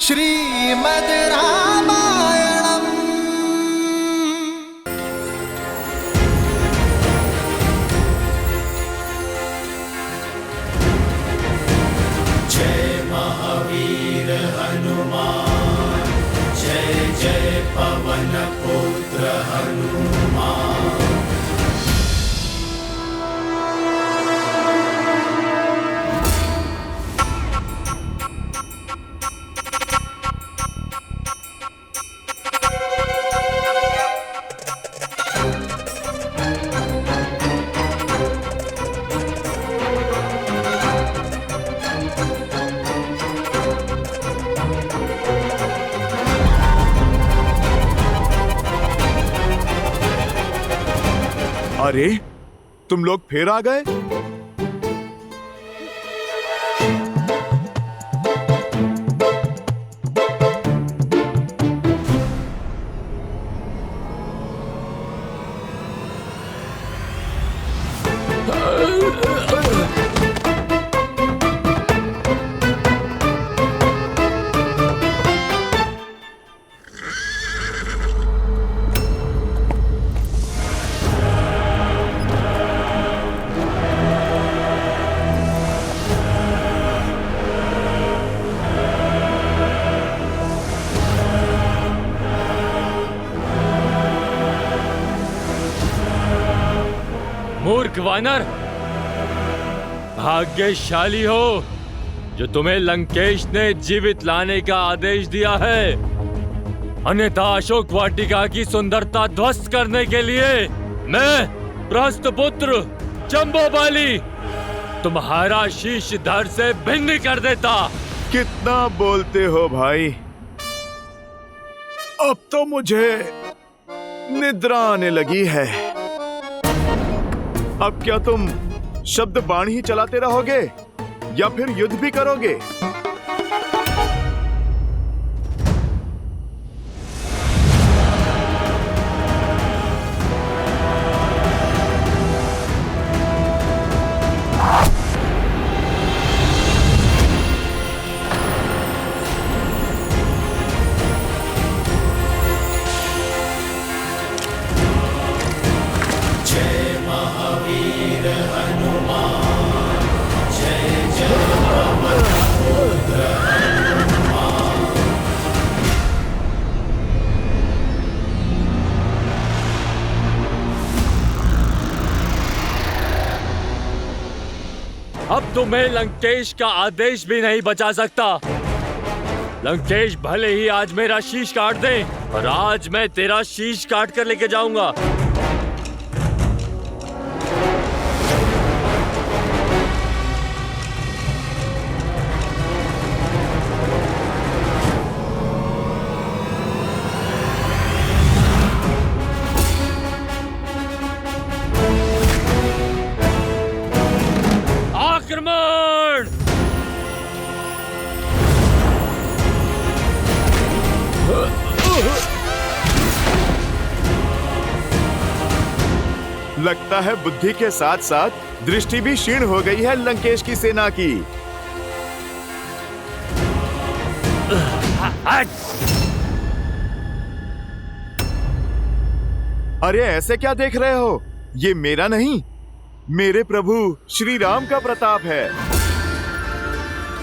श्रीमद् रामायणम्। जय महावीर हनुमान, जय जय पवन पुत्र हनुमान। अरे, तुम लोग फिर आ गए? मूर्ख वानर, भाग्यशाली हो जो तुम्हें लंकेश ने जीवित लाने का आदेश दिया है। अन्यथा अशोक वाटिका की सुंदरता ध्वस्त करने के लिए मैं प्रस्थपुत्र जम्बोबाली तुम्हारा शीश धड़ से भिन्न कर देता। कितना बोलते हो भाई, अब तो मुझे निद्रा आने लगी है। अब क्या तुम शब्द बाण ही चलाते रहोगे या फिर युद्ध भी करोगे? अब तुम्हें लंकेश का आदेश भी नहीं बचा सकता। लंकेश भले ही आज मेरा शीश काट दे, और आज मैं तेरा शीश काट कर लेके जाऊंगा। आक्रमण! लगता है बुद्धि के साथ साथ दृष्टि भी क्षीण हो गई है लंकेश की सेना की। अरे ऐसे क्या देख रहे हो? ये मेरा नहीं, मेरे प्रभु श्री राम का प्रताप है।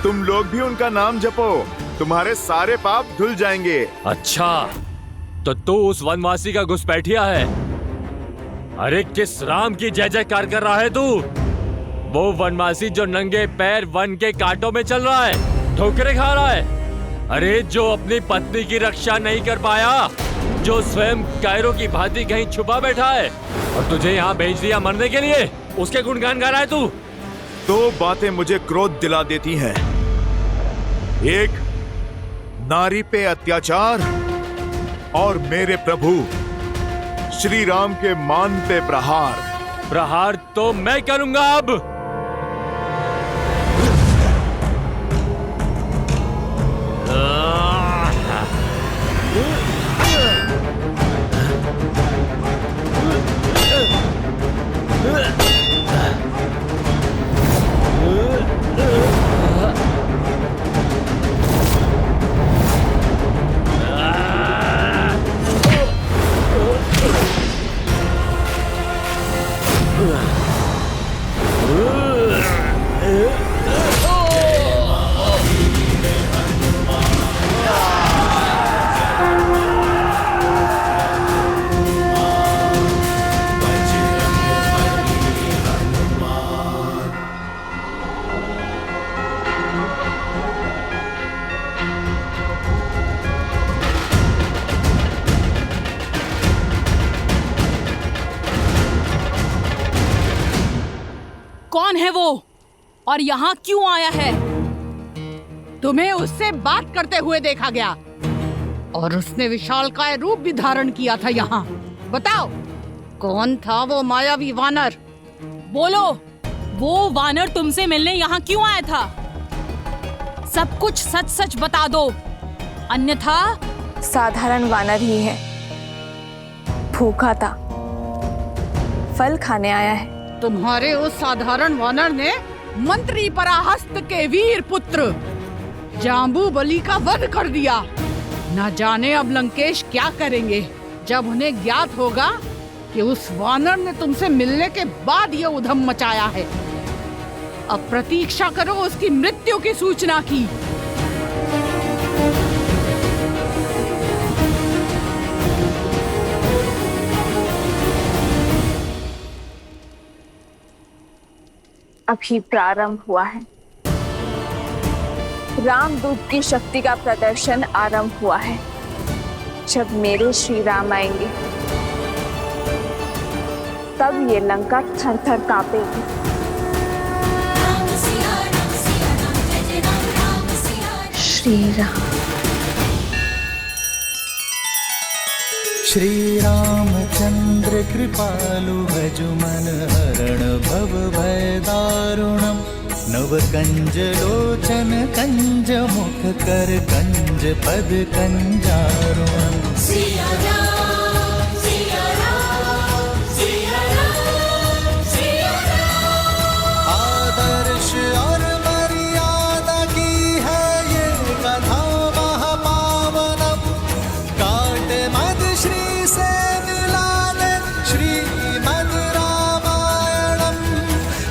तुम लोग भी उनका नाम जपो, तुम्हारे सारे पाप धुल जाएंगे। अच्छा, तो तू उस वनवासी का घुसपैठिया है? अरे किस राम की जय जयकार कर रहा है तू? वो वनवासी जो नंगे पैर वन के कांटों में चल रहा है, ठोकरें खा रहा है। अरे जो अपनी पत्नी की रक्षा नहीं कर पाया, जो स्वयं कायरों की भांति कहीं छुपा बैठा है, और तुझे यहाँ भेज दिया मरने के लिए, उसके गुणगान गा रहा है तू? दो बातें मुझे क्रोध दिला देती हैं। एक, नारी पे अत्याचार, और मेरे प्रभु श्री राम के मान पे प्रहार। प्रहार तो मैं करूंगा अब। वो और यहाँ क्यों आया है? तुम्हें उससे बात करते हुए देखा गया और उसने विशालकाय रूप भी धारण किया था यहाँ। बताओ, कौन था वो मायावी वानर? बोलो, वो वानर तुमसे मिलने यहाँ क्यों आया था? सब कुछ सच सच बता दो, अन्यथा। साधारण वानर ही है, भूखा था, फल खाने आया है। तुम्हारे उस साधारण वानर ने मंत्री पराहस्त के वीर पुत्र जाम्बूबली का वध कर दिया। न जाने अब लंकेश क्या करेंगे जब उन्हें ज्ञात होगा कि उस वानर ने तुमसे मिलने के बाद ये उधम मचाया है। अब प्रतीक्षा करो उसकी मृत्यु की सूचना की। अभी प्रारंभ हुआ है। रामदूत की शक्ति का प्रदर्शन आरंभ हुआ है। जब मेरे श्री राम आएंगे तब ये लंका थर थर कांपेगी। श्री राम। श्री रामचंद्र कृपालु भजु मन हरण भव भय दारुणम। नव कंज लोचन कंज मुख कर कंज पद कंजारुणम। सिया राम, सिया राम, सिया राम, सिया राम। आदर्श और मर्यादा की है ये कथा महापावनम। काट मद श्री से मिलाने श्रीमद् रामायणम।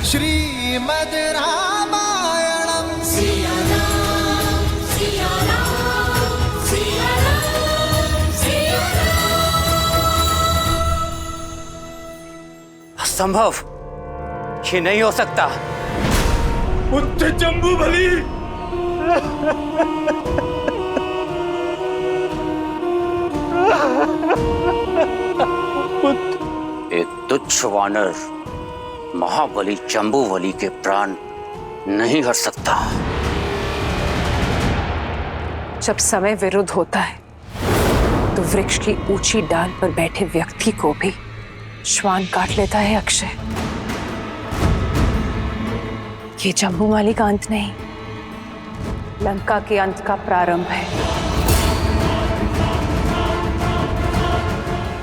श्रीमद् रामायणम। सिया राम, सिया राम, सिया राम, सिया राम। असंभव, ये नहीं हो सकता। पुत्र जम्बूबली, एक तुच्छ वानर महाबली जम्बूबली के प्राण नहीं हर सकता। जब समय विरुद्ध होता है तो वृक्ष की ऊंची डाल पर बैठे व्यक्ति को भी श्वान काट लेता है। अक्षय, ये जम्बूमाली का अंत नहीं, लंका के अंत का प्रारंभ है।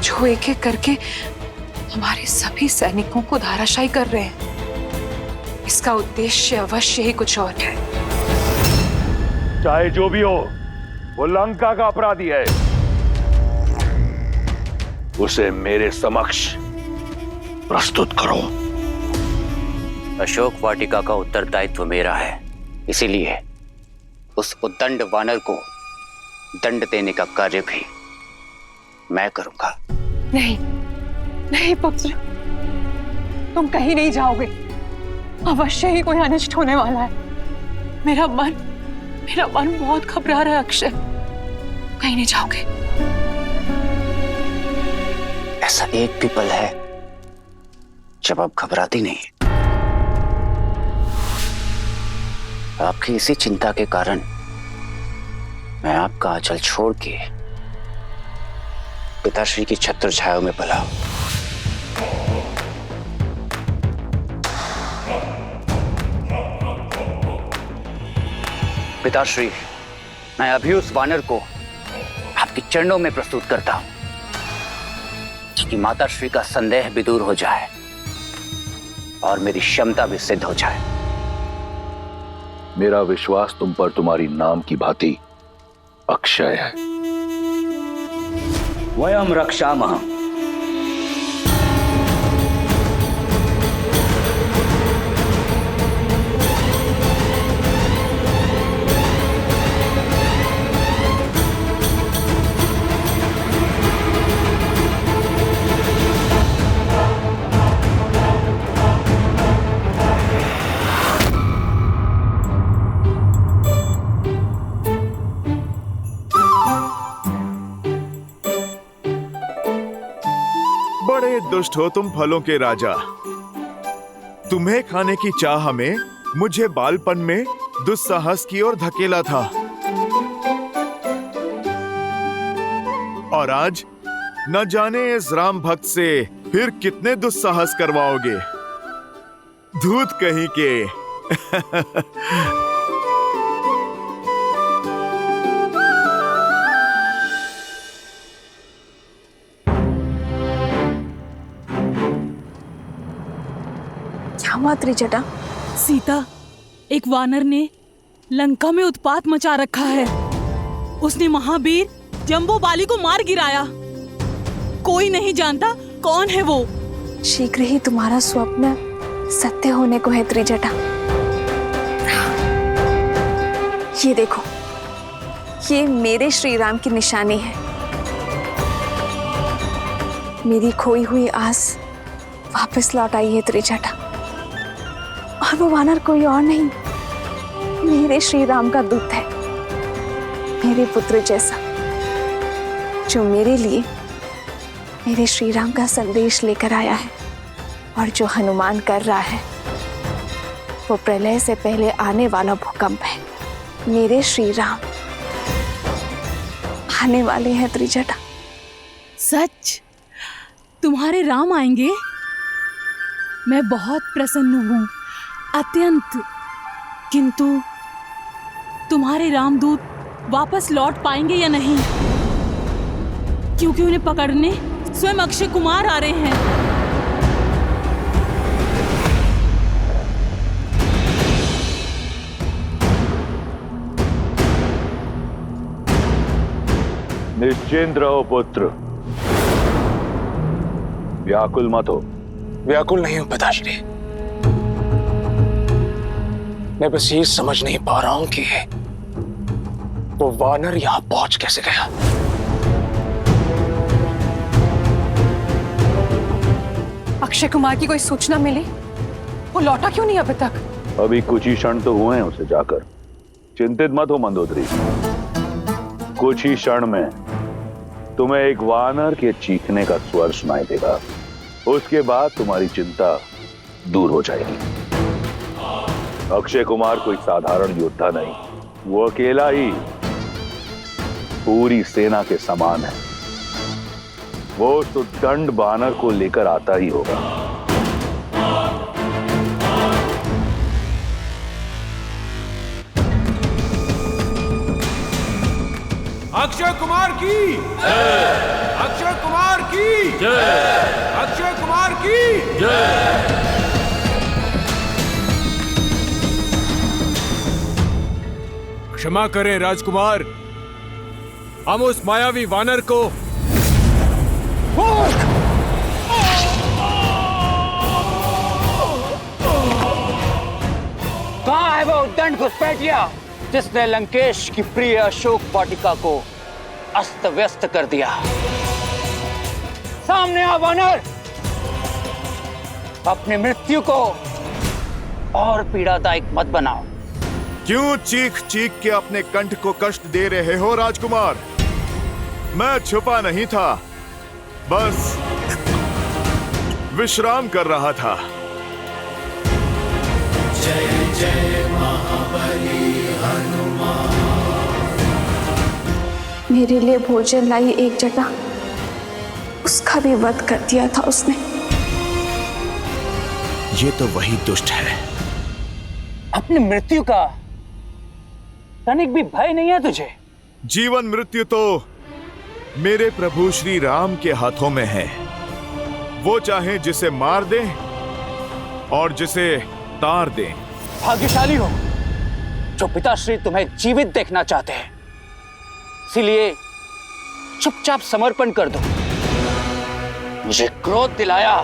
जो एक एक करके हमारे सभी सैनिकों को धाराशायी कर रहे हैं, इसका उद्देश्य अवश्य ही कुछ और है। चाहे जो भी हो, वो लंका का अपराधी है। उसे मेरे समक्ष प्रस्तुत करो। अशोक वाटिका का उत्तरदायित्व मेरा है, इसीलिए उस उद्दंड वानर को दंड देने का कार्य भी मैं करूंगा। नहीं नहीं पुत्र, तुम कहीं नहीं जाओगे। अवश्य ही कोई अनिष्ट होने वाला है। मेरा मन बहुत घबरा रहा है अक्षय। कहीं नहीं जाओगे। ऐसा एक भी पल है जब आप घबराती नहीं। आपकी इसी चिंता के कारण मैं आपका आंचल छोड़ के पिताश्री की छत्र छाया में पला। पिताश्री, मैं अभी उस वानर को आपके चरणों में प्रस्तुत करता हूं कि माताश्री का संदेह भी दूर हो जाए और मेरी क्षमता भी सिद्ध हो जाए। मेरा विश्वास तुम पर तुम्हारी नाम की भांति अक्षय है। वयम रक्षामः। बड़े दुष्ट हो तुम फलों के राजा। तुम्हें खाने की चाह में मुझे बालपन में दुस्साहस की ओर धकेला था, और आज न जाने इस राम भक्त से फिर कितने दुस्साहस करवाओगे। धूत कहीं के। क्या हुआ त्रिजटा? सीता, एक वानर ने लंका में उत्पात मचा रखा है। उसने महावीर जम्बूबाली को मार गिराया। कोई नहीं जानता कौन है वो। शीघ्र ही तुम्हारा स्वप्न सत्य होने को है त्रिजटा। ये देखो, ये मेरे श्री राम की निशानी है। मेरी खोई हुई आस वापस लौट आई है त्रिजटा। और वो वानर कोई और नहीं, मेरे श्री राम का दूत है, मेरे पुत्र जैसा, जो मेरे लिए मेरे श्री राम का संदेश लेकर आया है। और जो हनुमान कर रहा है वो प्रलय से पहले आने वाला भूकंप है। मेरे श्री राम आने वाले हैं त्रिजटा। सच? तुम्हारे राम आएंगे? मैं बहुत प्रसन्न हूँ, अत्यंत। किंतु तुम्हारे रामदूत वापस लौट पाएंगे या नहीं? क्योंकि उन्हें पकड़ने स्वयं अक्षय कुमार आ रहे हैं। निश्चिंत रहो पुत्र, व्याकुल मत हो। व्याकुल नहीं हूं पिताश्री, मैं बस ये समझ नहीं पा रहा हूं कि वो वानर यहां पहुंच कैसे गया। अक्षय कुमार की कोई सूचना मिली? वो लौटा क्यों नहीं अभी तक? अभी कुछ ही क्षण तो हुए हैं उसे जाकर। चिंतित मत हो मंदोदरी, कुछ ही क्षण में तुम्हें एक वानर के चीखने का स्वर सुनाई देगा। उसके बाद तुम्हारी चिंता दूर हो जाएगी। अक्षय कुमार कोई साधारण योद्धा नहीं, वो अकेला ही पूरी सेना के समान है। वो तो दंड वानर को लेकर आता ही होगा। अक्षय कुमार की जय! अक्षय कुमार की जय! अक्षय कुमार की जय! क्षमा करें राजकुमार, हम उस मायावी वानर को कहाँ है वो दंड घुसपैठिया जिसने लंकेश की प्रिय अशोक वाटिका को अस्त व्यस्त कर दिया? सामने आ वानर, अपनी मृत्यु को और पीड़ादायक मत बनाओ। क्यों चीख चीख के अपने कंठ को कष्ट दे रहे हो राजकुमार? मैं छुपा नहीं था, बस विश्राम कर रहा था। जय जय महाबली हनुमान। मेरे लिए भोजन लाई एक जटा, उसका भी वध कर दिया था उसने। ये तो वही दुष्ट है। अपनी मृत्यु का तनिक भी भय नहीं है तुझे? जीवन मृत्यु तो मेरे प्रभु श्री राम के हाथों में है। वो चाहे जिसे मार दे और जिसे तार दे। भाग्यशाली हो जो पिताश्री तुम्हें जीवित देखना चाहते हैं, इसीलिए चुपचाप समर्पण कर दो। मुझे क्रोध दिलाया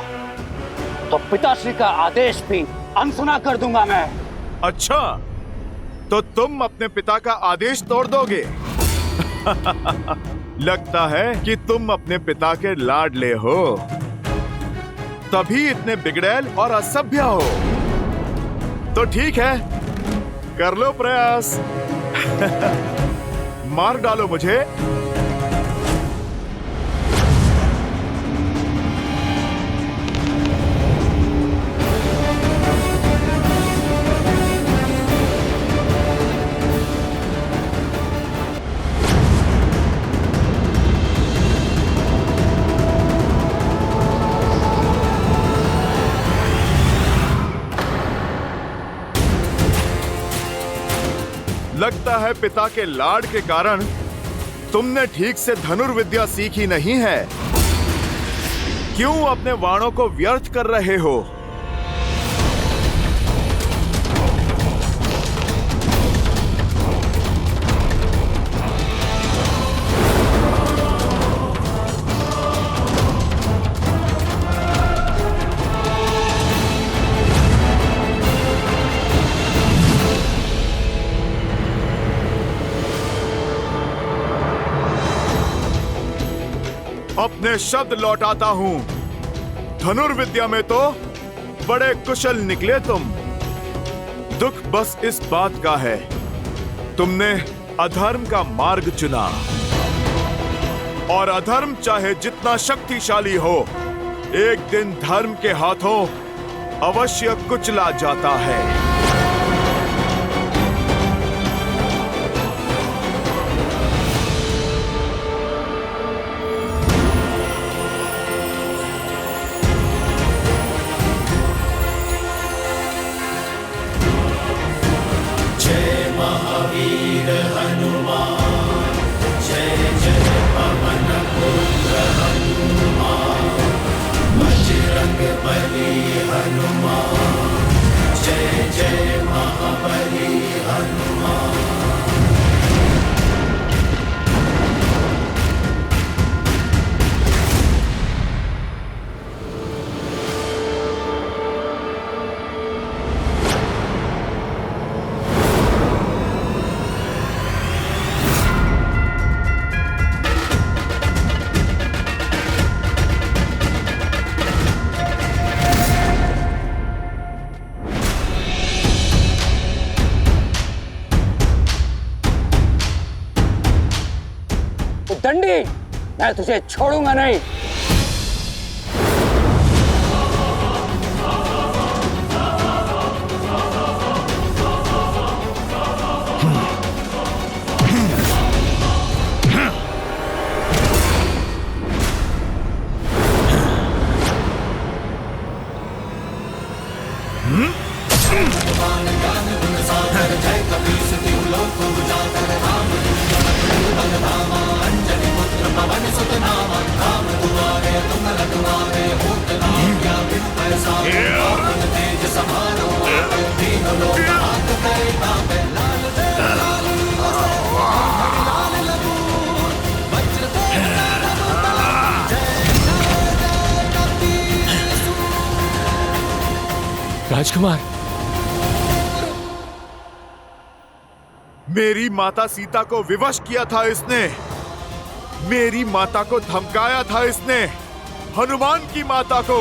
तो पिताश्री का आदेश भी अनसुना कर दूंगा मैं। अच्छा, तो तुम अपने पिता का आदेश तोड़ दोगे? लगता है कि तुम अपने पिता के लाडले हो, तभी इतने बिगड़ैल और असभ्य हो। तो ठीक है, कर लो प्रयास। मार डालो मुझे। लगता है पिता के लाड़ के कारण तुमने ठीक से धनुर्विद्या सीखी नहीं है। क्यों अपने बाणों को व्यर्थ कर रहे हो? अपने शब्द लौटाता हूं। धनुर्विद्या में तो बड़े कुशल निकले तुम। दुख बस इस बात का है, तुमने अधर्म का मार्ग चुना। और अधर्म चाहे जितना शक्तिशाली हो, एक दिन धर्म के हाथों अवश्य कुचला जाता है। दंडी, मैं तुझे छोड़ूंगा नहीं। राजकुमार, मेरी माता सीता को विवश किया था इसने। मेरी माता को धमकाया था इसने, हनुमान की माता को।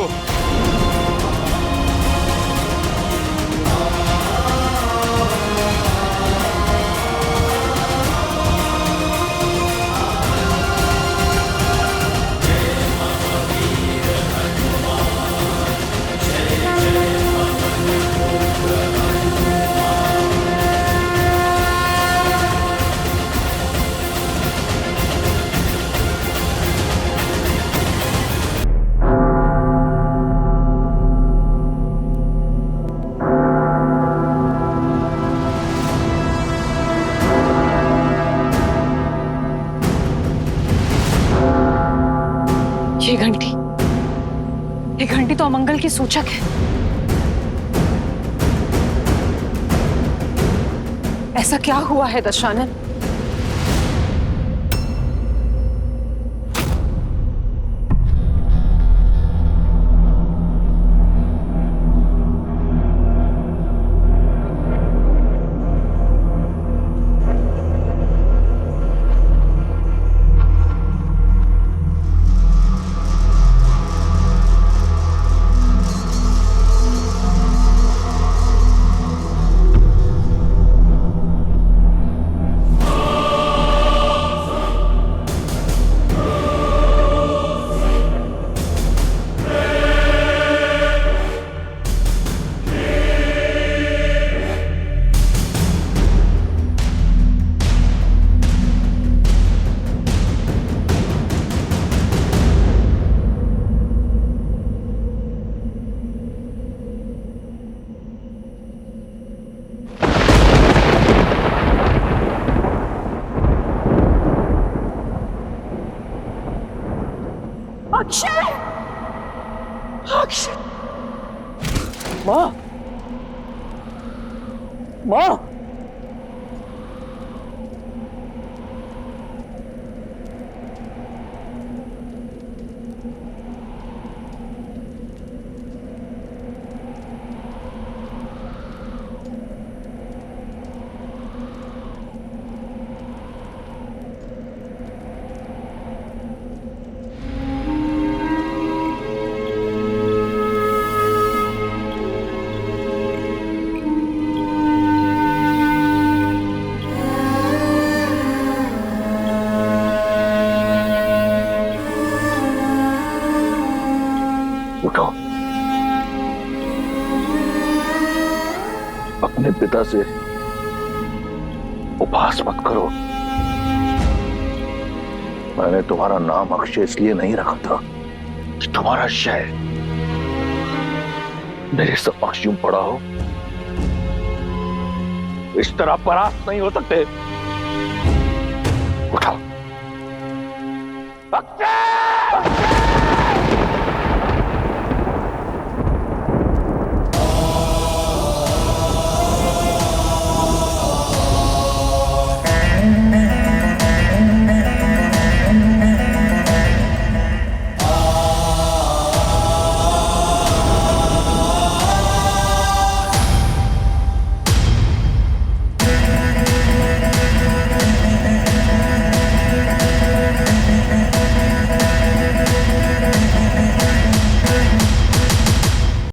ये घंटी तो अमंगल की सूचक है। ऐसा क्या हुआ है दशानन? माँ, माँ, उठो। अपने पिता से उपहास मत करो। मैंने तुम्हारा नाम अक्षय इसलिए नहीं रखा था कि तुम्हारा शय मेरे समक्ष यूं पड़ा हो। इस तरह परास्त नहीं हो सकते। उठो। अक्षय!